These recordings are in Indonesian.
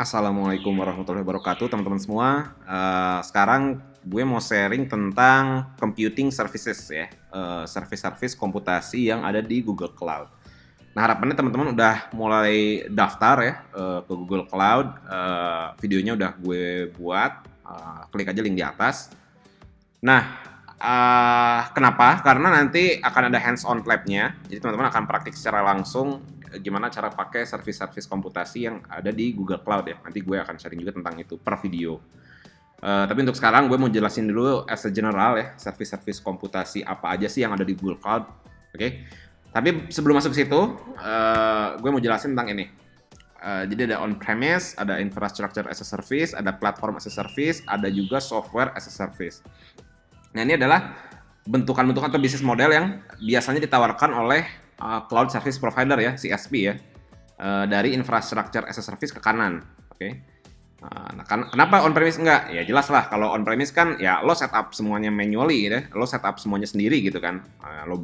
Assalamualaikum warahmatullahi wabarakatuh, teman-teman semua. Sekarang gue mau sharing tentang computing services ya, service-service komputasi yang ada di Google Cloud. Nah, harapannya teman-teman udah mulai daftar ya ke Google Cloud. Videonya udah gue buat, klik aja link di atas. Nah, kenapa? Karena nanti akan ada hands-on lab-nya, jadi teman-teman akan praktik secara langsung gimana cara pakai service-service komputasi yang ada di Google Cloud ya. Nanti gue akan sharing juga tentang itu per video. Tapi untuk sekarang gue mau jelasin dulu as a general ya, service-service komputasi apa aja sih yang ada di Google Cloud. Oke. Tapi sebelum masuk ke situ, gue mau jelasin tentang ini. Jadi ada on-premise, ada infrastructure as a service, ada platform as a service, ada juga software as a service. Nah, ini adalah bentukan-bentukan atau bisnis model yang biasanya ditawarkan oleh cloud service provider ya, CSP ya, dari infrastructure as a service ke kanan. Oke. Nah, kenapa on-premise enggak? Ya jelas lah, kalau on-premise kan ya lo setup semuanya manually gitu ya, lo setup semuanya sendiri gitu kan. Lo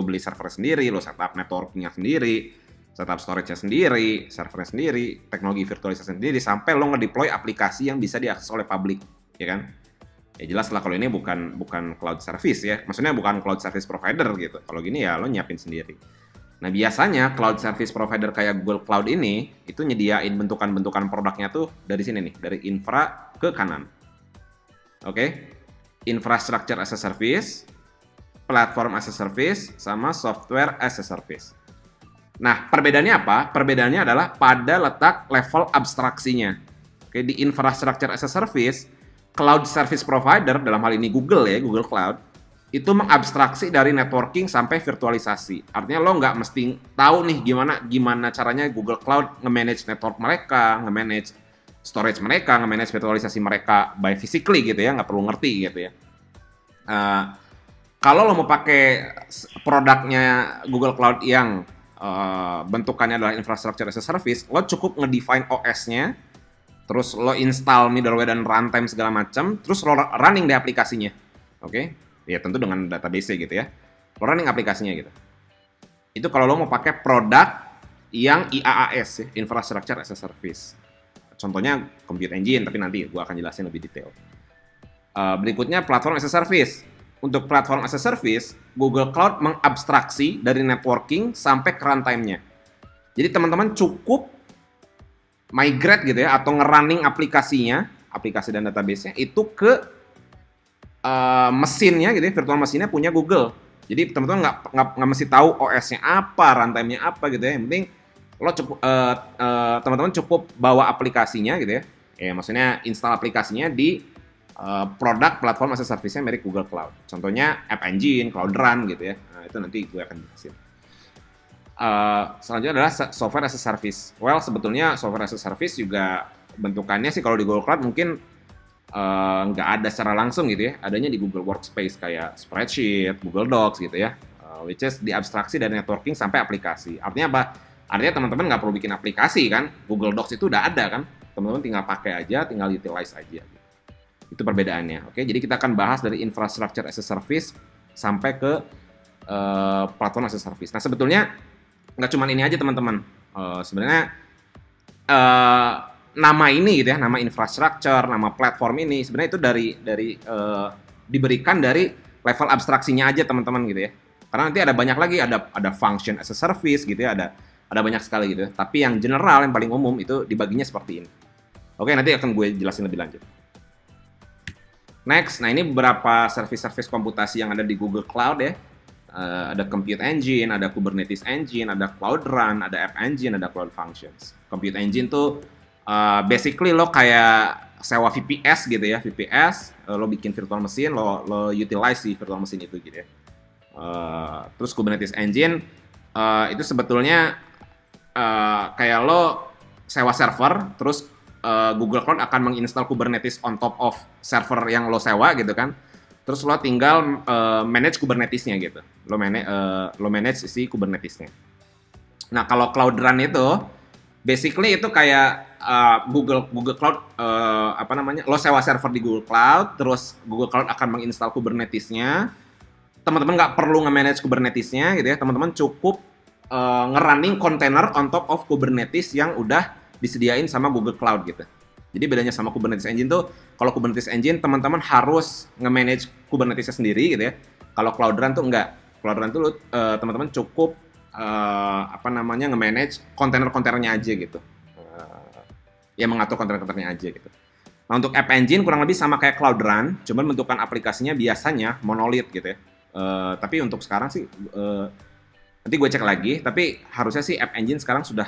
beli server sendiri, lo setup networkingnya sendiri, setup storage-nya sendiri, servernya sendiri, teknologi virtualisasi sendiri, sampai lo ngedeploy aplikasi yang bisa diakses oleh publik, ya kan? Ya jelas lah kalau ini bukan cloud service ya, maksudnya bukan cloud service provider gitu. Kalau gini ya lo nyiapin sendiri. Nah, biasanya cloud service provider kayak Google Cloud ini itu nyediain bentukan-bentukan produknya tuh dari sini nih, dari infra ke kanan. Oke. Infrastructure as a service, platform as a service, sama software as a service. Nah, perbedaannya apa? Perbedaannya adalah pada letak level abstraksinya. Oke, di infrastructure as a service, cloud service provider, dalam hal ini Google ya, Google Cloud, itu mengabstraksi dari networking sampai virtualisasi. Artinya lo nggak mesti tahu nih gimana caranya Google Cloud nge-manage network mereka, nge-manage storage mereka, nge-manage virtualisasi mereka by physically gitu ya, nggak perlu ngerti gitu ya. Kalau lo mau pakai produknya Google Cloud yang bentukannya adalah infrastructure as a service, lo cukup nge-define OS-nya, terus lo install middleware dan runtime segala macam, terus lo running di aplikasinya. Oke? Ya tentu dengan database gitu ya. Lo running aplikasinya gitu. Itu kalau lo mau pakai produk yang IaaS ya, Infrastructure as a Service. Contohnya Compute Engine, tapi nanti gue akan jelasin lebih detail. Berikutnya Platform as a Service. Untuk Platform as a Service, Google Cloud mengabstraksi dari networking sampai ke runtime-nya. Jadi teman-teman cukup migrate gitu ya, atau ngerunning aplikasinya, aplikasi dan database-nya itu ke mesinnya gitu ya, virtual mesinnya punya Google. Jadi teman-teman nggak mesti tahu OS-nya apa, runtime-nya apa gitu ya. Yang penting lo cukup teman-teman cukup bawa aplikasinya gitu ya. Ya maksudnya install aplikasinya di produk platform as a service-nya mirip Google Cloud. Contohnya App Engine, Cloud Run gitu ya. Nah, itu nanti gue akan jelasin. Selanjutnya adalah software as a service. Well, sebetulnya software as a service juga bentukannya sih kalau di Google Cloud mungkin nggak ada secara langsung gitu ya. Adanya di Google Workspace kayak spreadsheet, Google Docs gitu ya. Which is diabstraksi dari networking sampai aplikasi. Artinya apa? Artinya teman-teman nggak perlu bikin aplikasi kan. Google Docs itu udah ada kan. Teman-teman tinggal pakai aja, tinggal utilize aja. Itu perbedaannya. Oke, jadi kita akan bahas dari infrastructure as a service sampai ke platform as a service. Nah, sebetulnya nggak cuma ini aja teman-teman. Sebenarnya nama ini gitu ya, nama infrastructure, nama platform ini sebenarnya itu dari diberikan dari level abstraksinya aja teman-teman gitu ya. Karena nanti ada banyak lagi, ada function as a service gitu ya, ada banyak sekali gitu ya. Tapi yang general, yang paling umum itu dibaginya seperti ini. Oke, nanti akan gue jelasin lebih lanjut. Next, nah ini beberapa service-service komputasi yang ada di Google Cloud ya. Ada Compute Engine, ada Kubernetes Engine, ada Cloud Run, ada App Engine, ada Cloud Functions. Compute Engine tuh basically lo kayak sewa VPS gitu ya, VPS, lo bikin virtual machine, lo utilize di virtual machine itu gitu ya. Terus Kubernetes Engine itu sebetulnya kayak lo sewa server, terus Google Cloud akan menginstal Kubernetes on top of server yang lo sewa gitu kan. Terus lo tinggal manage Kubernetes-nya gitu. Lo manage si Kubernetes-nya. Nah, kalau Cloud Run itu basically itu kayak Google Cloud lo sewa server di Google Cloud, terus Google Cloud akan menginstal Kubernetes-nya. Teman-teman nggak perlu nge-manage Kubernetes-nya gitu ya. Teman-teman cukup nge-running container on top of Kubernetes yang udah disediain sama Google Cloud gitu. Jadi bedanya sama Kubernetes Engine tuh, kalau Kubernetes Engine teman-teman harus nge-manage Kubernetes sendiri gitu ya. Kalau Cloud Run tuh enggak. Cloud Run tuh teman-teman cukup nge-manage kontainer-kontainernya aja gitu. Ya mengatur kontainer-kontainernya aja gitu. Nah, untuk App Engine kurang lebih sama kayak Cloud Run, cuman bentukan aplikasinya biasanya monolith gitu ya. Tapi untuk sekarang sih nanti gue cek lagi, tapi harusnya sih App Engine sekarang sudah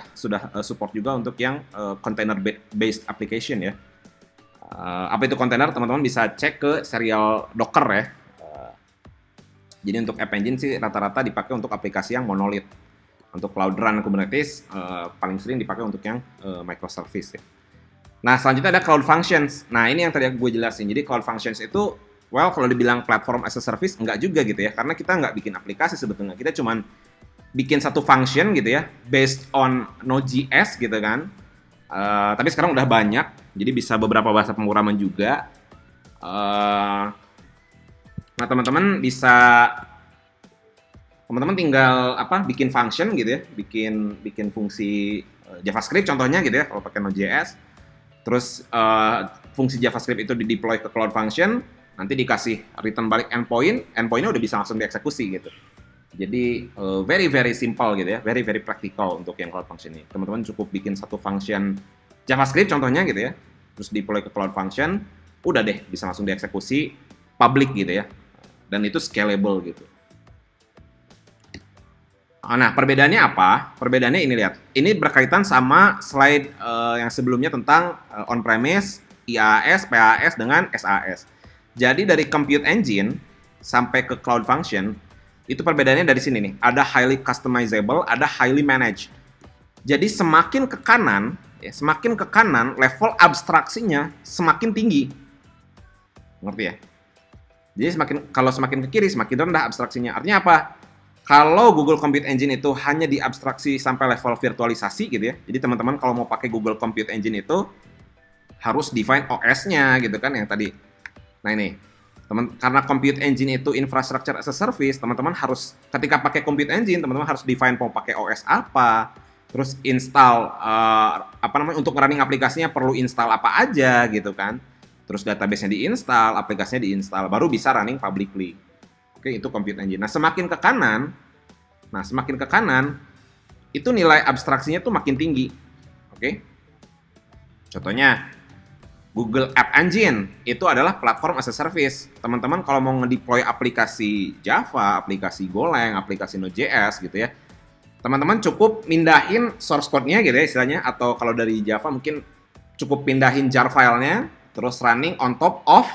support juga untuk yang container based application ya. Apa itu container? Teman-teman bisa cek ke serial Docker ya. Jadi untuk App Engine sih rata-rata dipakai untuk aplikasi yang monolith. Untuk Cloud Run Kubernetes paling sering dipakai untuk yang microservice ya. Nah, selanjutnya ada Cloud Functions. Nah, ini yang tadi gue jelasin. Jadi Cloud Functions itu, well, kalau dibilang platform as a service, enggak juga gitu ya. Karena kita nggak bikin aplikasi sebetulnya. Kita cuman bikin satu function gitu ya, based on Node.js gitu kan. Tapi sekarang udah banyak, jadi bisa beberapa bahasa pemrograman juga. Nah, teman-teman tinggal bikin function gitu ya, bikin fungsi JavaScript contohnya gitu ya, kalau pakai Node.js. Terus fungsi JavaScript itu di-deploy ke Cloud Function, nanti dikasih return balik endpoint-nya udah bisa langsung dieksekusi gitu. Jadi very very simple gitu ya, very very practical untuk yang Cloud Function ini. Teman-teman cukup bikin satu function JavaScript contohnya gitu ya, terus deploy ke Cloud Function, udah deh bisa langsung dieksekusi public gitu ya. Dan itu scalable gitu. Nah, perbedaannya apa? Perbedaannya ini lihat. Ini berkaitan sama slide yang sebelumnya tentang on-premise, IaaS, PaaS dengan SaaS. Jadi dari Compute Engine sampai ke Cloud Function, itu perbedaannya dari sini nih. Ada highly customizable, ada highly managed. Jadi semakin ke kanan level abstraksinya semakin tinggi. Ngerti ya? Jadi kalau semakin ke kiri semakin rendah abstraksinya. Artinya apa? Kalau Google Compute Engine itu hanya diabstraksi sampai level virtualisasi gitu ya. Jadi teman-teman kalau mau pakai Google Compute Engine itu harus define OS-nya gitu kan yang tadi. Nah ini, karena Compute Engine itu infrastructure as a service, teman-teman harus ketika pakai Compute Engine, teman-teman harus define mau pakai OS apa, terus install untuk running aplikasinya perlu install apa aja gitu kan. Terus database-nya diinstal, aplikasinya diinstal, baru bisa running publicly. Oke, itu Compute Engine. Nah, semakin ke kanan, itu nilai abstraksinya tuh makin tinggi. Oke. Contohnya, Google App Engine itu adalah platform as a service. Teman-teman kalau mau ngedeploy aplikasi Java, aplikasi Golang, aplikasi Node.js gitu ya, teman-teman cukup mindahin source code-nya gitu ya istilahnya, atau kalau dari Java mungkin cukup pindahin jar file-nya, terus running on top of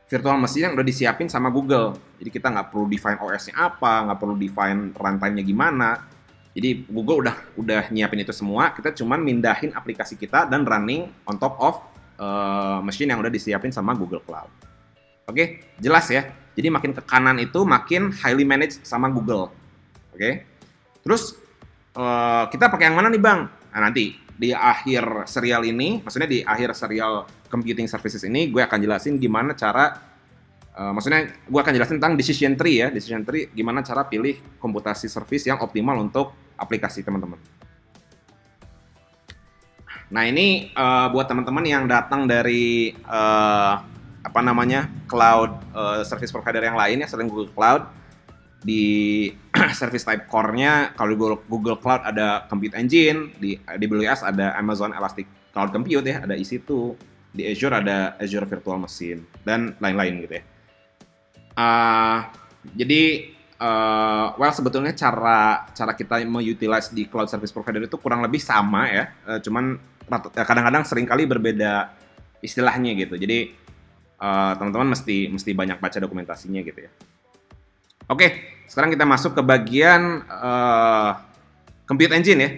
virtual machine yang udah disiapin sama Google. Jadi kita nggak perlu define OS-nya apa, nggak perlu define runtime-nya gimana. Jadi Google udah nyiapin itu semua, kita cuman mindahin aplikasi kita dan running on top of machine yang udah disiapin sama Google Cloud. Oke, jelas ya. Jadi makin ke kanan itu makin highly managed sama Google. Oke. Terus kita pakai yang mana nih Bang? Nah, nanti di akhir serial ini, maksudnya di akhir serial Computing Services ini, gue akan jelasin gimana cara, gue akan jelasin tentang decision tree ya, decision tree gimana cara pilih komputasi service yang optimal untuk aplikasi teman-teman. Nah ini buat teman-teman yang datang dari cloud service provider yang lain ya, selain Google Cloud. Di service type core-nya, kalau di Google Cloud ada Compute Engine, di AWS ada Amazon Elastic Cloud Compute ya, ada EC2, di Azure ada Azure Virtual Machine, dan lain-lain gitu ya. Jadi, sebetulnya cara kita mengutilize di cloud service provider itu kurang lebih sama ya, cuman kadang-kadang seringkali berbeda istilahnya gitu. Jadi, teman-teman mesti banyak baca dokumentasinya gitu ya. Oke, sekarang kita masuk ke bagian Compute Engine ya.